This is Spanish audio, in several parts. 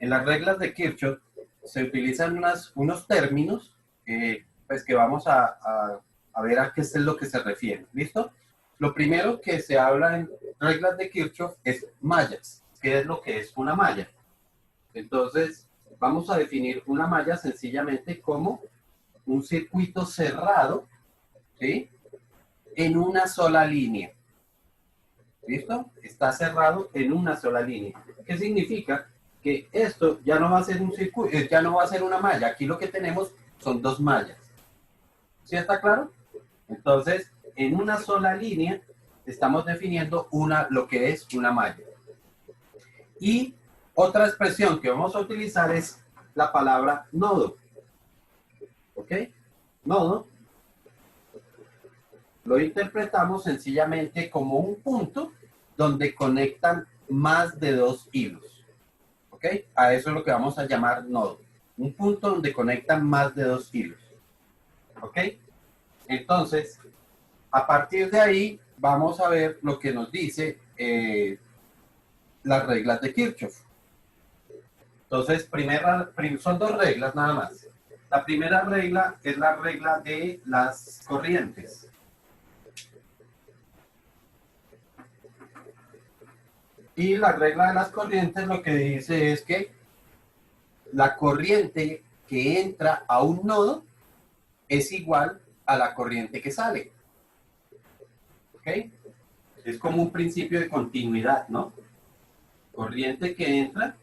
En las reglas de Kirchhoff se utilizan unos términos pues que vamos a ver a qué es lo que se refiere. ¿Listo? Lo primero que se habla en reglas de Kirchhoff es mallas. ¿Qué es lo que es una malla? Entonces, vamos a definir una malla sencillamente como un circuito cerrado, ¿sí? En una sola línea. ¿Listo? Está cerrado en una sola línea. ¿Qué significa? Que esto ya no va a ser un circuito, ya no va a ser una malla. Aquí lo que tenemos son dos mallas. ¿Sí está claro? Entonces, en una sola línea estamos definiendo lo que es una malla. Y otra expresión que vamos a utilizar es la palabra nodo. ¿Ok? Nodo lo interpretamos sencillamente como un punto donde conectan más de dos hilos. ¿Ok? A eso es lo que vamos a llamar nodo. Un punto donde conectan más de dos hilos. ¿Ok? Entonces, a partir de ahí, vamos a ver lo que nos dice las reglas de Kirchhoff. Entonces, son dos reglas nada más. La primera regla es la regla de las corrientes. Y la regla de las corrientes lo que dice es que la corriente que entra a un nodo es igual a la corriente que sale. ¿Ok? Es como un principio de continuidad, ¿no? Corriente que entra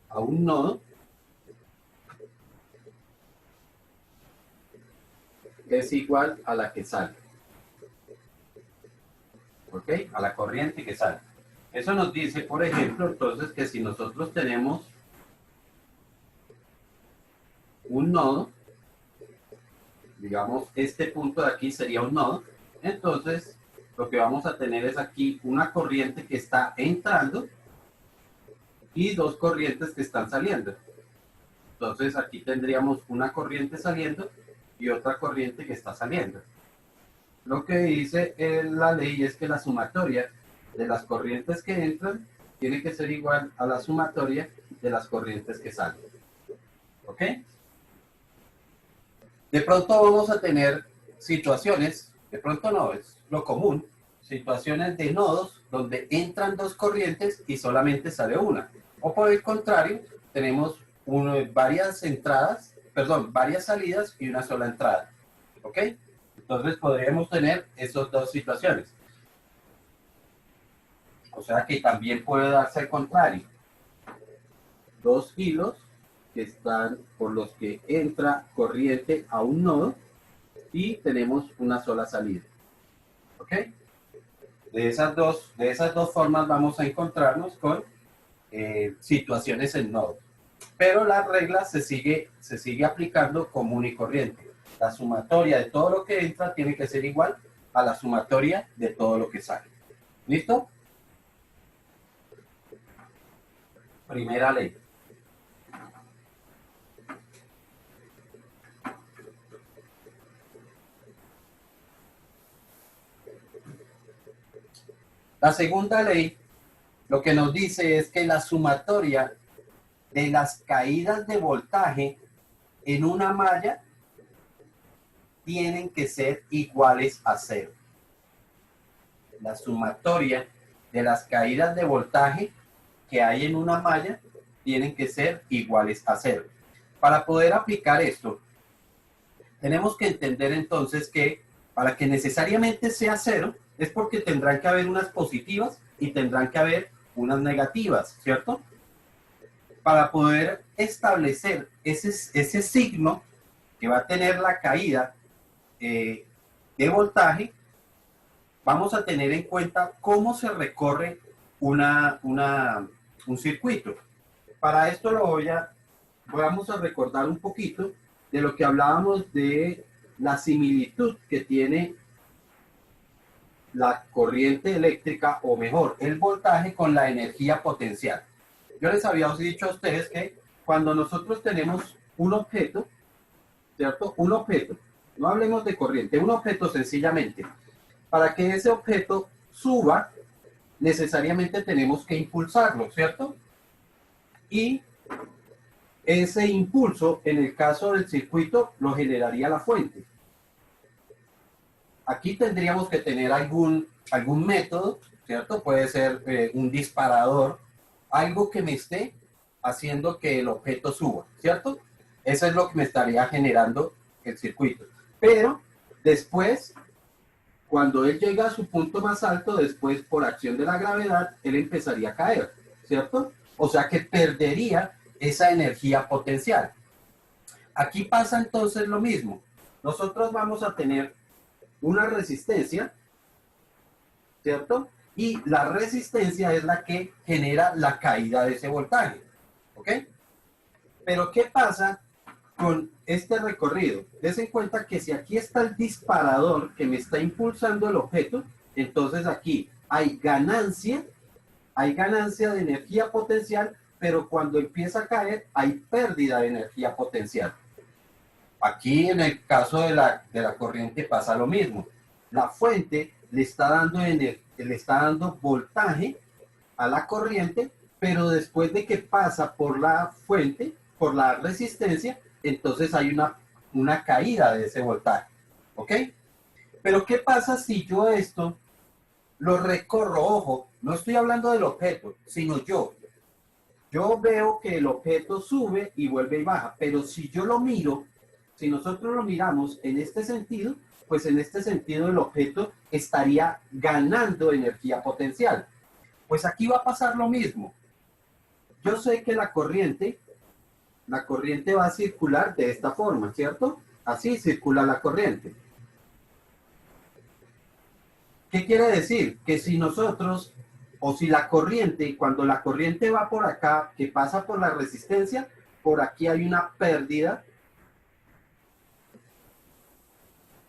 a un nodo es igual a la que sale. ¿Ok? A la corriente que sale. Eso nos dice, por ejemplo, entonces que si nosotros tenemos un nodo, digamos, este punto de aquí sería un nodo, entonces lo que vamos a tener es aquí una corriente que está entrando y dos corrientes que están saliendo. Entonces aquí tendríamos una corriente saliendo y otra corriente que está saliendo. Lo que dice la ley es que la sumatoria de las corrientes que entran tiene que ser igual a la sumatoria de las corrientes que salen. ¿Ok? De pronto vamos a tener situaciones, de pronto no, es lo común, situaciones de nodos donde entran dos corrientes y solamente sale una. O por el contrario, tenemos varias entradas, perdón, varias salidas y una sola entrada. ¿Ok? Entonces podríamos tener esas dos situaciones. O sea que también puede darse al contrario. Dos hilos que están por los que entra corriente a un nodo y tenemos una sola salida. ¿Ok? De esas dos formas vamos a encontrarnos con situaciones en nodos. Pero la regla se sigue aplicando común y corriente. La sumatoria de todo lo que entra tiene que ser igual a la sumatoria de todo lo que sale. ¿Listo? Primera ley. La segunda ley lo que nos dice es que la sumatoria de las caídas de voltaje en una malla tienen que ser iguales a cero. La sumatoria de las caídas de voltaje que hay en una malla tienen que ser iguales a cero. Para poder aplicar esto, tenemos que entender entonces que para que necesariamente sea cero, es porque tendrán que haber unas positivas y tendrán que haber unas negativas, ¿cierto? Para poder establecer ese signo que va a tener la caída de voltaje, vamos a tener en cuenta cómo se recorre un circuito. Para esto vamos a recordar un poquito de lo que hablábamos de la similitud que tiene la corriente eléctrica, o mejor, el voltaje con la energía potencial. Yo les había dicho a ustedes que cuando nosotros tenemos un objeto, ¿cierto? Un objeto, no hablemos de corriente, un objeto sencillamente, Para que ese objeto suba, necesariamente tenemos que impulsarlo, ¿cierto? Y ese impulso, en el caso del circuito, lo generaría la fuente. Aquí tendríamos que tener algún método, ¿cierto? Puede ser un disparador, algo que me esté haciendo que el objeto suba, ¿cierto? Eso es lo que me estaría generando el circuito. Pero después, cuando él llega a su punto más alto, después por acción de la gravedad, él empezaría a caer, ¿cierto? O sea que perdería esa energía potencial. Aquí pasa entonces lo mismo. Nosotros vamos a tener una resistencia, ¿cierto? Y la resistencia es la que genera la caída de ese voltaje, ¿ok? Pero ¿qué pasa con este recorrido? Des en cuenta que si aquí está el disparador que me está impulsando el objeto, entonces aquí hay ganancia de energía potencial, pero cuando empieza a caer hay pérdida de energía potencial. Aquí en el caso de la corriente pasa lo mismo. La fuente le está dando voltaje a la corriente, pero después de que pasa por la fuente, por la resistencia, entonces hay una caída de ese voltaje. ¿Ok? Pero ¿qué pasa si yo esto lo recorro? Ojo, no estoy hablando del objeto, sino yo. Yo veo que el objeto sube y vuelve y baja, pero si yo lo miro, si nosotros lo miramos en este sentido, pues en este sentido el objeto estaría ganando energía potencial. Pues aquí va a pasar lo mismo. Yo sé que la corriente va a circular de esta forma, ¿cierto? Así circula la corriente. ¿Qué quiere decir? Que si nosotros, o si la corriente, cuando la corriente va por acá, que pasa por la resistencia, por aquí hay una pérdida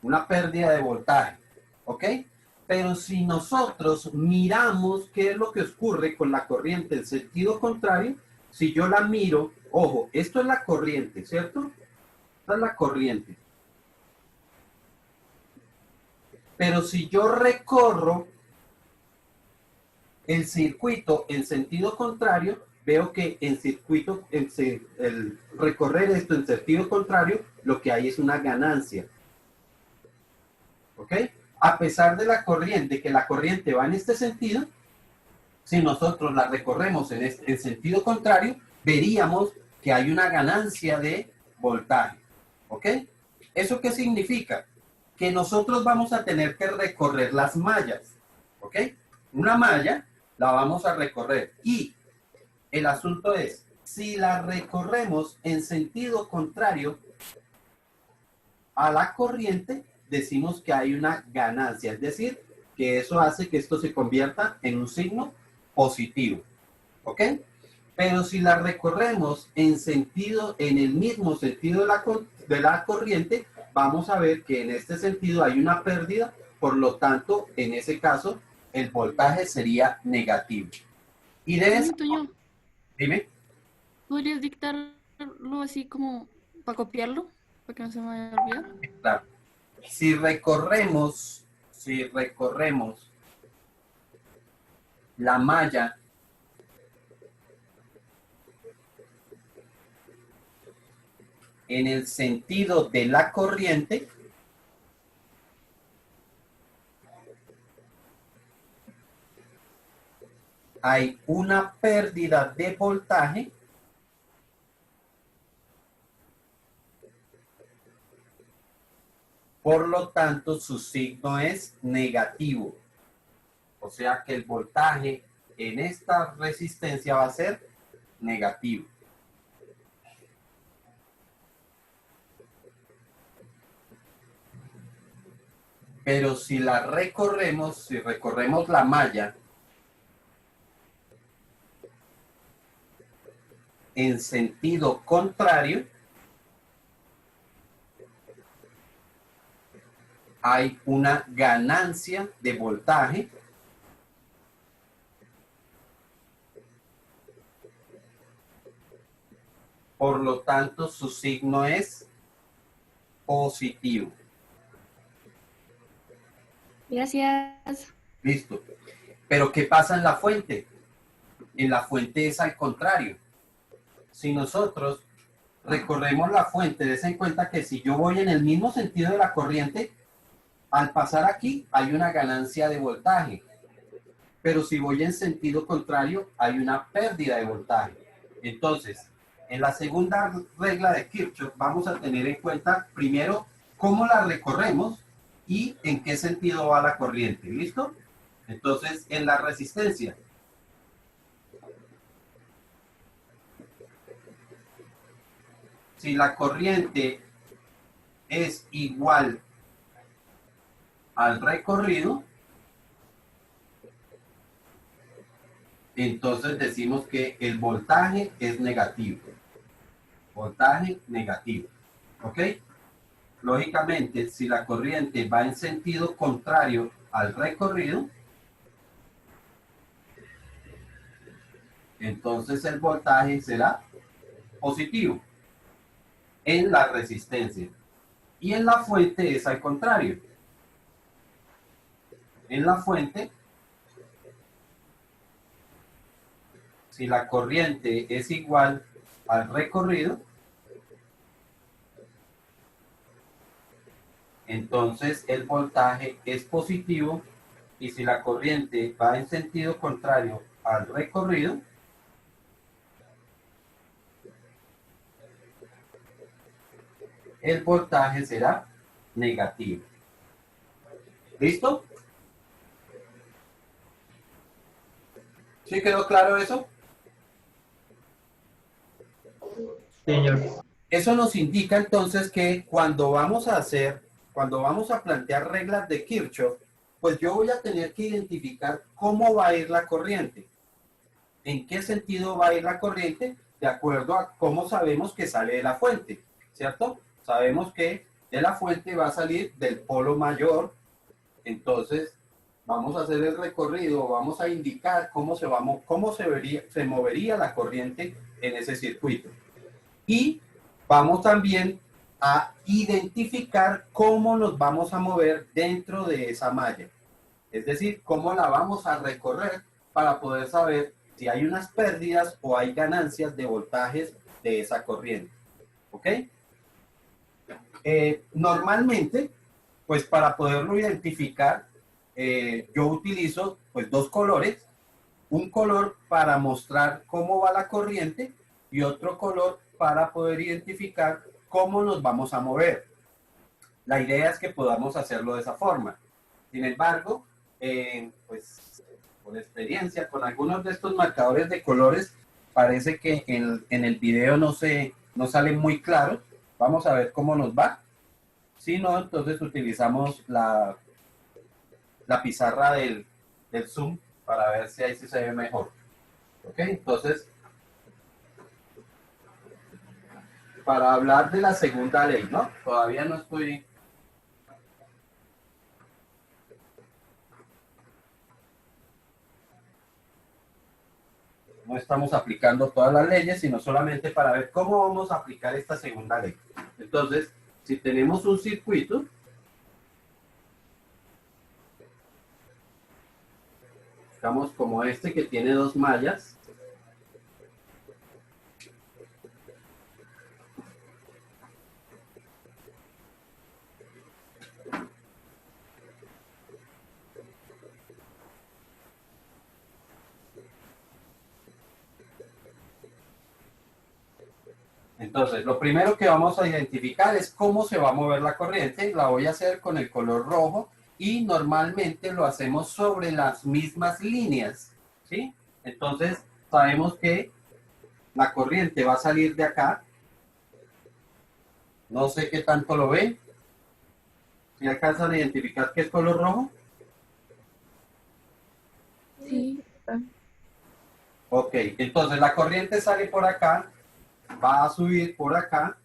de voltaje, ¿ok? Pero si nosotros miramos qué es lo que ocurre con la corriente en sentido contrario, si yo la miro, ojo, esto es la corriente, ¿cierto? Esta es la corriente. Pero si yo recorro el circuito en sentido contrario, veo que el recorrer esto en sentido contrario, lo que hay es una ganancia. ¿Ok? A pesar de la corriente, que la corriente va en este sentido, si nosotros la recorremos en sentido contrario, veríamos que hay una ganancia de voltaje. ¿Ok? ¿Eso qué significa? Que nosotros vamos a tener que recorrer las mallas. ¿Ok? Una malla la vamos a recorrer y el asunto es, si la recorremos en sentido contrario a la corriente, decimos que hay una ganancia, es decir, que eso hace que esto se convierta en un signo positivo, ¿ok? Pero si la recorremos en el mismo sentido de la corriente, vamos a ver que en este sentido hay una pérdida, por lo tanto, en ese caso, el voltaje sería negativo. Y de eso, Toño, dime. ¿podrías dictarlo así como para copiarlo? Para que no se me vaya a olvidar. Claro. Si recorremos la malla en el sentido de la corriente, hay una pérdida de voltaje por lo tanto su signo es negativo. O sea que el voltaje en esta resistencia va a ser negativo. Pero si recorremos la malla en sentido contrario, hay una ganancia de voltaje por lo tanto su signo es positivo. Gracias. Listo. Pero ¿qué pasa en la fuente? En la fuente es al contrario. Si nosotros recorremos la fuente, des en cuenta que si yo voy en el mismo sentido de la corriente, al pasar aquí hay una ganancia de voltaje. Pero si voy en sentido contrario, hay una pérdida de voltaje. Entonces, en la segunda regla de Kirchhoff, vamos a tener en cuenta primero cómo la recorremos y en qué sentido va la corriente. ¿Listo? Entonces, en la resistencia, si la corriente es igual al recorrido, entonces decimos que el voltaje es negativo. Voltaje negativo. ¿Ok? Lógicamente, si la corriente va en sentido contrario al recorrido, entonces el voltaje será positivo en la resistencia. Y en la fuente es al contrario. En la fuente, si la corriente es igual al recorrido, entonces el voltaje es positivo, y si la corriente va en sentido contrario al recorrido, el voltaje será negativo. ¿Listo? ¿Sí quedó claro eso? Señor. Eso nos indica entonces que cuando vamos a plantear reglas de Kirchhoff, pues yo voy a tener que identificar cómo va a ir la corriente. ¿En qué sentido va a ir la corriente? De acuerdo a cómo sabemos que sale de la fuente, ¿cierto? Sabemos que de la fuente va a salir del polo mayor, entonces vamos a hacer el recorrido, vamos a indicar cómo se movería la corriente en ese circuito. Y vamos también a identificar cómo nos vamos a mover dentro de esa malla. Es decir, cómo la vamos a recorrer para poder saber si hay unas pérdidas o hay ganancias de voltajes de esa corriente. ¿Ok? Normalmente, pues para poderlo identificar, yo utilizo pues dos colores. Un color para mostrar cómo va la corriente y otro color para poder identificar cómo nos vamos a mover. La idea es que podamos hacerlo de esa forma. Sin embargo, pues por experiencia, con algunos de estos marcadores de colores, parece que en el video no sale muy claro. Vamos a ver cómo nos va. Si no, entonces utilizamos la pizarra del Zoom para ver si ahí sí se ve mejor. ¿Ok? Entonces, para hablar de la segunda ley, ¿no? Todavía no estoy... No estamos aplicando todas las leyes, sino solamente para ver cómo vamos a aplicar esta segunda ley. Entonces, si tenemos un circuito, digamos como este que tiene dos mallas, entonces, lo primero que vamos a identificar es cómo se va a mover la corriente. La voy a hacer con el color rojo y normalmente lo hacemos sobre las mismas líneas, ¿sí? Entonces, sabemos que la corriente va a salir de acá. No sé qué tanto lo ven. ¿Si alcanzan a identificar qué es color rojo? Sí. Ok, entonces la corriente sale por acá, va a subir por acá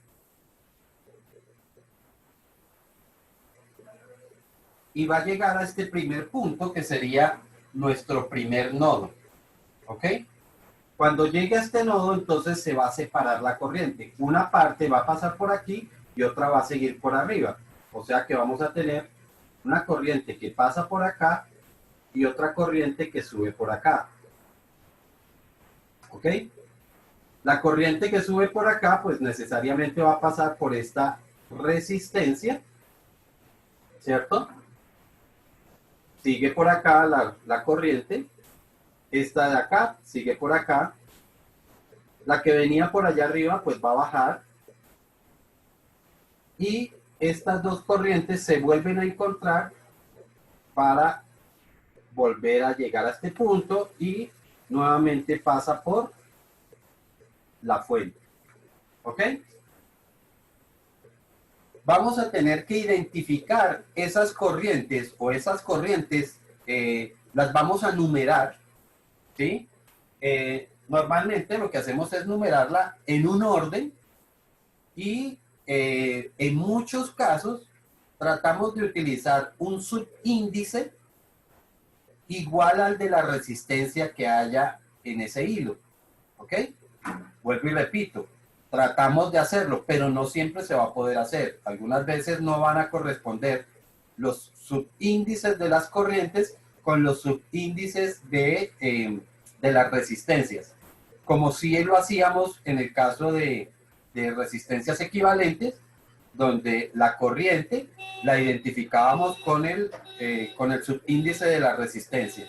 y va a llegar a este primer punto que sería nuestro primer nodo. ¿Ok? Cuando llegue a este nodo, entonces se va a separar la corriente. Una parte va a pasar por aquí y otra va a seguir por arriba. O sea que vamos a tener una corriente que pasa por acá y otra corriente que sube por acá. ¿Ok? La corriente que sube por acá, pues necesariamente va a pasar por esta resistencia, ¿cierto? Sigue por acá la corriente. Esta de acá sigue por acá. La que venía por allá arriba, pues va a bajar. Y estas dos corrientes se vuelven a encontrar para volver a llegar a este punto y nuevamente pasa por la fuente. ¿Ok? Vamos a tener que identificar esas corrientes o esas corrientes, las vamos a numerar, ¿sí? Normalmente lo que hacemos es numerarla en un orden y en muchos casos tratamos de utilizar un subíndice igual al de la resistencia que haya en ese hilo. ¿Ok? Vuelvo y repito, tratamos de hacerlo, pero no siempre se va a poder hacer. Algunas veces no van a corresponder los subíndices de las corrientes con los subíndices de las resistencias, como si lo hacíamos en el caso de resistencias equivalentes, donde la corriente la identificábamos con el subíndice de la resistencia.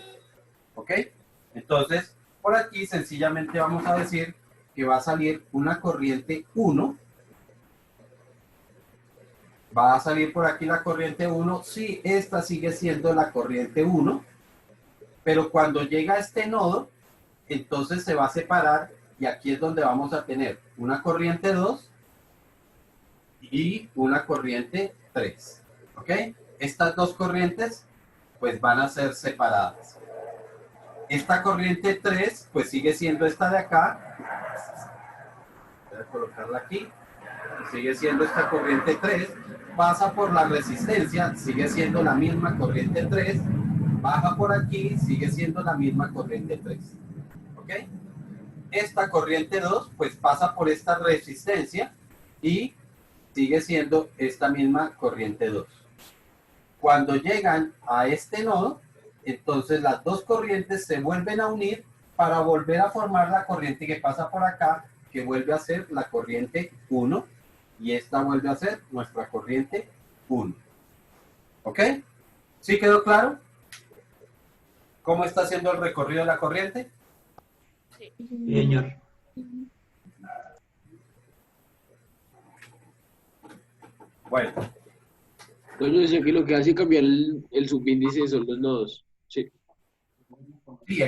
¿Ok? Entonces, por aquí sencillamente vamos a decir que va a salir una corriente 1. Va a salir por aquí la corriente 1. Sí, esta sigue siendo la corriente 1. Pero cuando llega a este nodo, entonces se va a separar y aquí es donde vamos a tener una corriente 2 y una corriente 3. ¿Ok? Estas dos corrientes pues van a ser separadas. Esta corriente 3 pues sigue siendo esta de acá. Voy a colocarla aquí. Sigue siendo esta corriente 3. Pasa por la resistencia, sigue siendo la misma corriente 3. Baja por aquí, sigue siendo la misma corriente 3. ¿Ok? Esta corriente 2 pues pasa por esta resistencia y sigue siendo esta misma corriente 2. Cuando llegan a este nodo, entonces las dos corrientes se vuelven a unir para volver a formar la corriente que pasa por acá, que vuelve a ser la corriente 1, y esta vuelve a ser nuestra corriente 1. ¿Ok? ¿Sí quedó claro? ¿Cómo está haciendo el recorrido de la corriente? Sí, señor. Bueno. Entonces decía que lo que hace cambiar el subíndice son los nodos. Sí. Bien.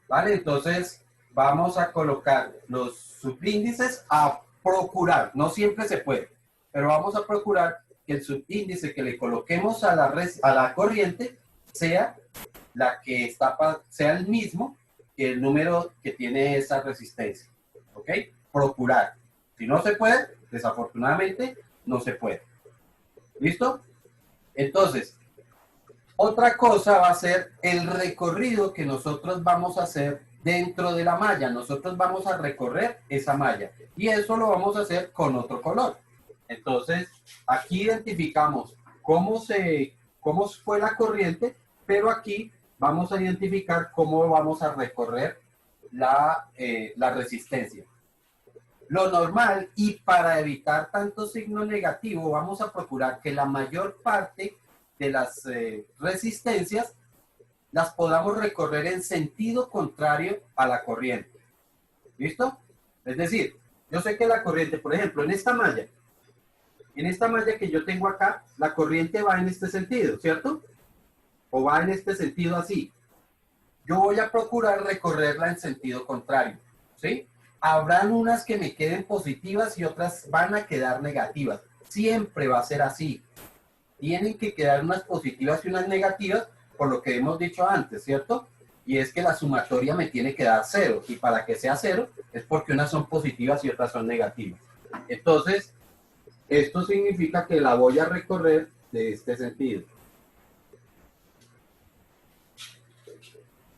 Vale, entonces vamos a colocar los subíndices a procurar. No siempre se puede, pero vamos a procurar que el subíndice que le coloquemos a la corriente sea sea el mismo que el número que tiene esa resistencia. ¿Ok? Procurar. Si no se puede, desafortunadamente, no se puede. ¿Listo? Entonces, otra cosa va a ser el recorrido que nosotros vamos a hacer dentro de la malla. Nosotros vamos a recorrer esa malla y eso lo vamos a hacer con otro color. Entonces, aquí identificamos cómo fue la corriente, pero aquí vamos a identificar cómo vamos a recorrer la resistencia. Lo normal, y para evitar tanto signo negativo, vamos a procurar que la mayor parte de las resistencias las podamos recorrer en sentido contrario a la corriente. ¿Listo? Es decir, yo sé que la corriente, por ejemplo, en esta malla que yo tengo acá, la corriente va en este sentido, ¿cierto? O va en este sentido así. Yo voy a procurar recorrerla en sentido contrario, ¿sí? Habrán unas que me queden positivas y otras van a quedar negativas. Siempre va a ser así. Tienen que quedar unas positivas y unas negativas, por lo que hemos dicho antes, ¿cierto? Y es que la sumatoria me tiene que dar 0. Y para que sea 0 es porque unas son positivas y otras son negativas. Entonces, esto significa que la voy a recorrer de este sentido.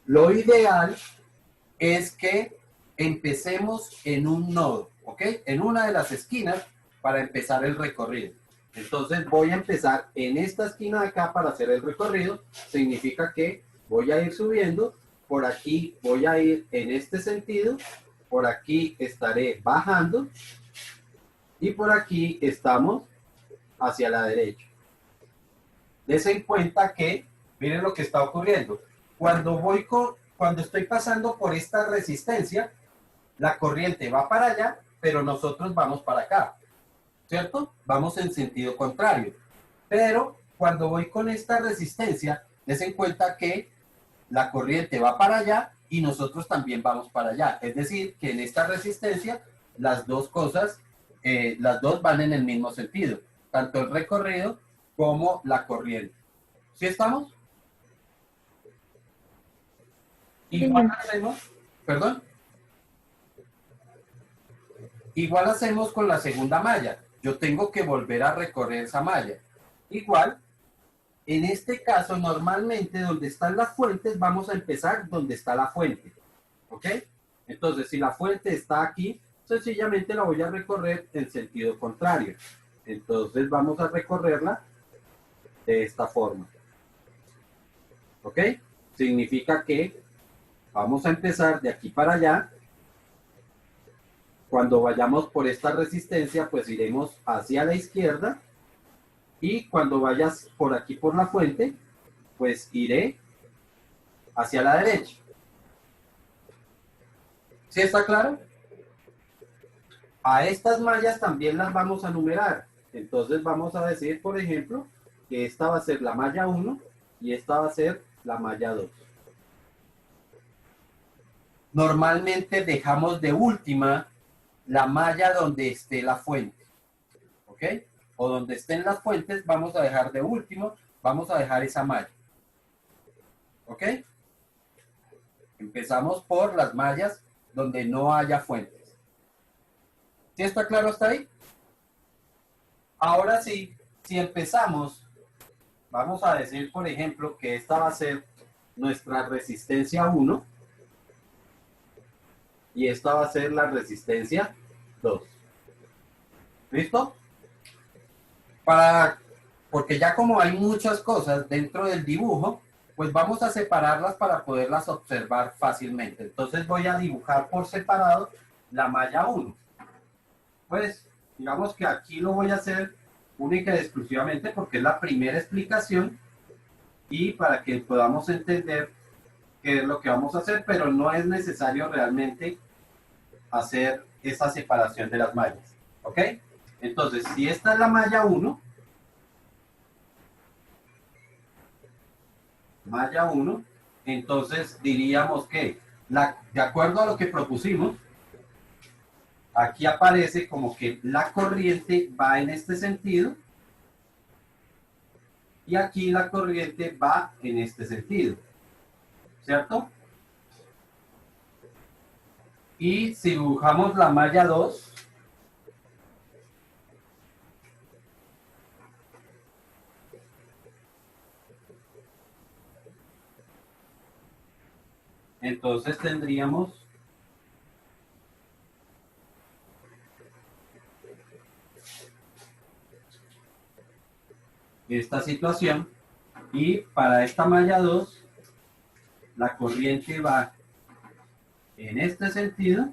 Lo ideal es que empecemos en un nodo, ¿ok? En una de las esquinas para empezar el recorrido. Entonces voy a empezar en esta esquina de acá para hacer el recorrido. Significa que voy a ir subiendo. Por aquí voy a ir en este sentido. Por aquí estaré bajando. Y por aquí estamos hacia la derecha. Dense en cuenta que, miren lo que está ocurriendo. Cuando estoy pasando por esta resistencia, la corriente va para allá, pero nosotros vamos para acá. ¿Cierto? Vamos en sentido contrario. Pero cuando voy con esta resistencia, dense en cuenta que la corriente va para allá y nosotros también vamos para allá. Es decir, que en esta resistencia, las dos cosas, las dos van en el mismo sentido. Tanto el recorrido como la corriente. ¿Sí estamos? Igual hacemos, perdón. Igual hacemos con la segunda malla. Yo tengo que volver a recorrer esa malla. Igual, en este caso, normalmente donde están las fuentes, vamos a empezar donde está la fuente. ¿Ok? Entonces, si la fuente está aquí, sencillamente la voy a recorrer en sentido contrario. Entonces, vamos a recorrerla de esta forma. ¿Ok? Significa que vamos a empezar de aquí para allá. Cuando vayamos por esta resistencia, pues iremos hacia la izquierda. Y cuando vayas por aquí por la fuente, pues iré hacia la derecha. ¿Sí está claro? A estas mallas también las vamos a numerar. Entonces vamos a decir, por ejemplo, que esta va a ser la malla 1 y esta va a ser la malla 2. Normalmente dejamos de última la malla donde esté la fuente. ¿Ok? O donde estén las fuentes, vamos a dejar de último, vamos a dejar esa malla. ¿Ok? Empezamos por las mallas donde no haya fuentes. ¿Sí está claro hasta ahí? Ahora sí, si empezamos, vamos a decir, por ejemplo, que esta va a ser nuestra resistencia 1 y esta va a ser la resistencia 2. ¿Listo? Porque ya como hay muchas cosas dentro del dibujo, pues vamos a separarlas para poderlas observar fácilmente. Entonces voy a dibujar por separado la malla 1. Pues digamos que aquí lo voy a hacer única y exclusivamente porque es la primera explicación y para que podamos entender qué es lo que vamos a hacer, pero no es necesario realmente hacer esa separación de las mallas. ¿Ok? Entonces, si esta es la malla 1, entonces diríamos que, de acuerdo a lo que propusimos, aquí aparece como que la corriente va en este sentido y aquí la corriente va en este sentido, ¿cierto? Y si dibujamos la malla 2, entonces tendríamos esta situación y para esta malla 2 la corriente va en este sentido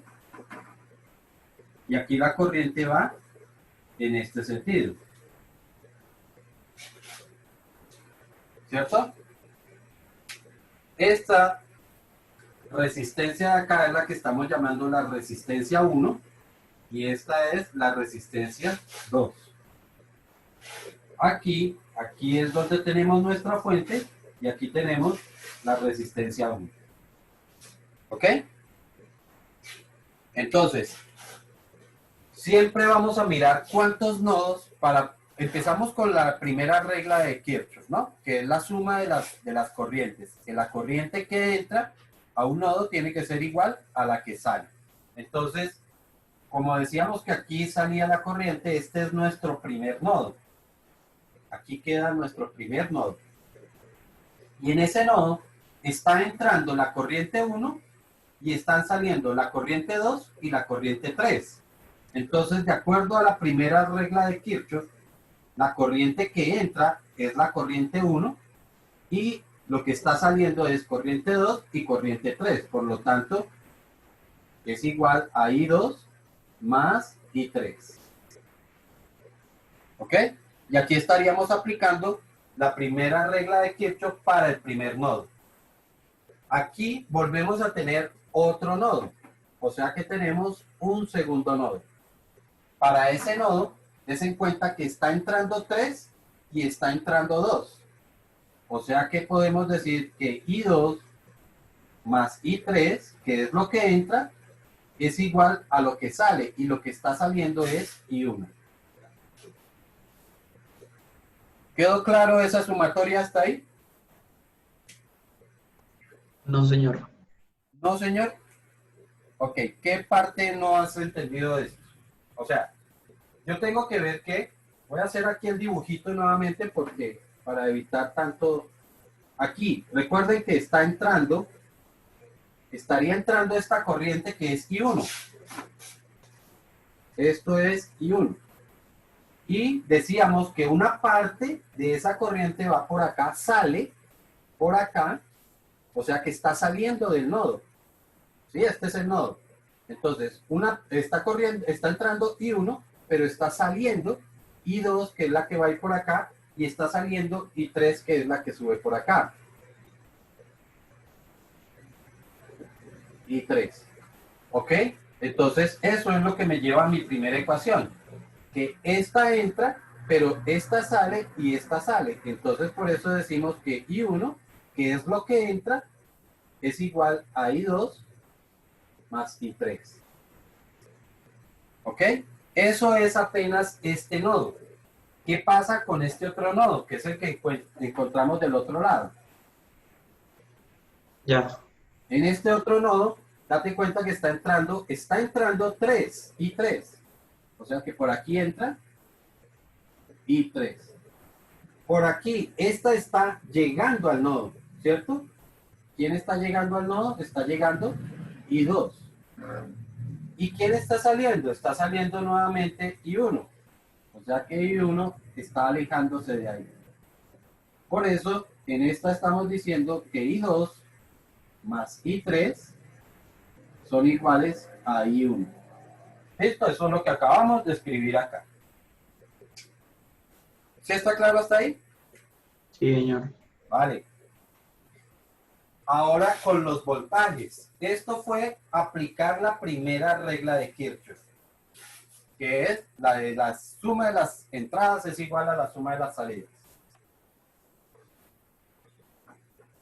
y aquí la corriente va en este sentido, ¿cierto? Esta resistencia de acá es la que estamos llamando la resistencia 1 y esta es la resistencia 2. Aquí es donde tenemos nuestra fuente y aquí tenemos la resistencia 1. ¿Ok? Entonces, siempre vamos a mirar cuántos nodos empezamos con la primera regla de Kirchhoff, ¿no? Que es la suma de las corrientes. Que la corriente que entra a un nodo tiene que ser igual a la que sale. Entonces, como decíamos que aquí salía la corriente, este es nuestro primer nodo. Aquí queda nuestro primer nodo. Y en ese nodo está entrando la corriente 1 y están saliendo la corriente 2 y la corriente 3. Entonces, de acuerdo a la primera regla de Kirchhoff, La corriente que entra es la corriente 1 y lo que está saliendo es corriente 2 y corriente 3. Por lo tanto, es igual a I2 más I3. ¿Ok? Y aquí estaríamos aplicando la primera regla de Kirchhoff para el primer nodo. Aquí volvemos a tener otro nodo. O sea que tenemos un segundo nodo. Para ese nodo, des en cuenta que está entrando 3 y está entrando 2. O sea que podemos decir que I2 más I3, que es lo que entra, es igual a lo que sale. Y lo que está saliendo es I1. ¿Quedó claro esa sumatoria hasta ahí? No, señor. ¿No, señor? Ok, ¿qué parte no has entendido de esto? O sea, yo tengo que ver que, voy a hacer aquí el dibujito nuevamente porque para evitar tanto, aquí, recuerden que está entrando, estaría entrando esta corriente que es I1. Esto es I1. Y decíamos que una parte de esa corriente va por acá, sale por acá, o sea que está saliendo del nodo. ¿Sí? Este es el nodo. Entonces, esta corriente está entrando I1, pero está saliendo I2, que es la que va a ir por acá, y está saliendo I3, que es la que sube por acá. I3. ¿Ok? Entonces, eso es lo que me lleva a mi primera ecuación. Que esta entra, pero esta sale y esta sale. Entonces, por eso decimos que I1, que es lo que entra, es igual a I2 más I3. ¿Ok? Eso es apenas este nodo. ¿Qué pasa con este otro nodo? Que es el que encontramos del otro lado. Ya. En este otro nodo, date cuenta que está entrando 3, I3. O sea que por aquí entra I3. Por aquí, esta está llegando al nodo, ¿cierto? ¿Quién está llegando al nodo? Está llegando I2. ¿Y quién está saliendo? Está saliendo nuevamente I1. O sea que I1 está alejándose de ahí. Por eso, en esta estamos diciendo que I2 más I3 son iguales a I1. Esto es lo que acabamos de escribir acá. ¿Sí está claro hasta ahí? Sí, señor. Vale. Ahora con los voltajes. Esto fue aplicar la primera regla de Kirchhoff, que es la de la suma de las entradas es igual a la suma de las salidas.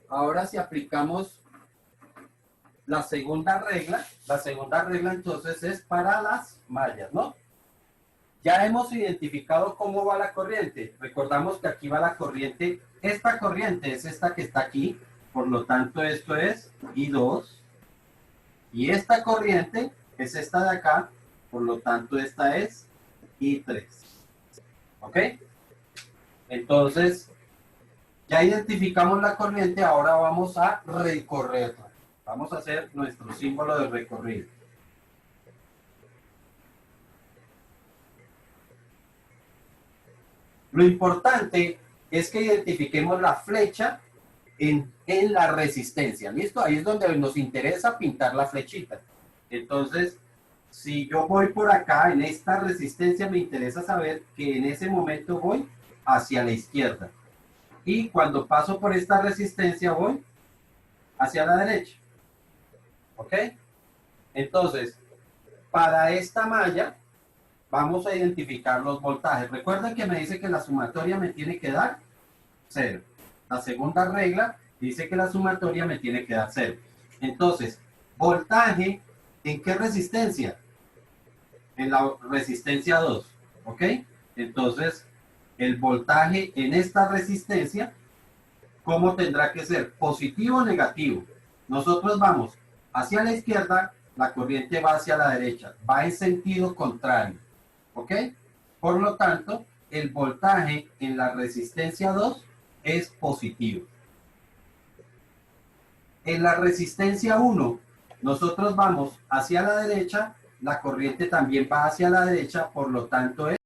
Ahora si aplicamos la segunda regla entonces es para las mallas, ¿no? Ya hemos identificado cómo va la corriente. Recordamos que aquí va la corriente. Esta corriente es esta que está aquí. Por lo tanto, esto es I2. Y esta corriente es esta de acá. Por lo tanto, esta es I3. ¿Ok? Entonces, ya identificamos la corriente. Ahora vamos a recorrerla. Vamos a hacer nuestro símbolo de recorrido. Lo importante es que identifiquemos la flecha en la resistencia. ¿Listo? Ahí es donde nos interesa pintar la flechita. Entonces, si yo voy por acá, en esta resistencia, me interesa saber que en ese momento voy hacia la izquierda. Y cuando paso por esta resistencia, voy hacia la derecha. ¿Ok? Entonces, para esta malla, vamos a identificar los voltajes. Recuerden que me dice que la sumatoria me tiene que dar 0. La segunda regla dice que la sumatoria me tiene que dar 0. Entonces, voltaje, ¿en qué resistencia? En la resistencia 2. ¿Ok? Entonces, el voltaje en esta resistencia, ¿cómo tendrá que ser? ¿Positivo o negativo? Nosotros vamos hacia la izquierda, la corriente va hacia la derecha. Va en sentido contrario. ¿Ok? Por lo tanto, el voltaje en la resistencia 2 es positivo. En la resistencia 1, nosotros vamos hacia la derecha, la corriente también va hacia la derecha, por lo tanto es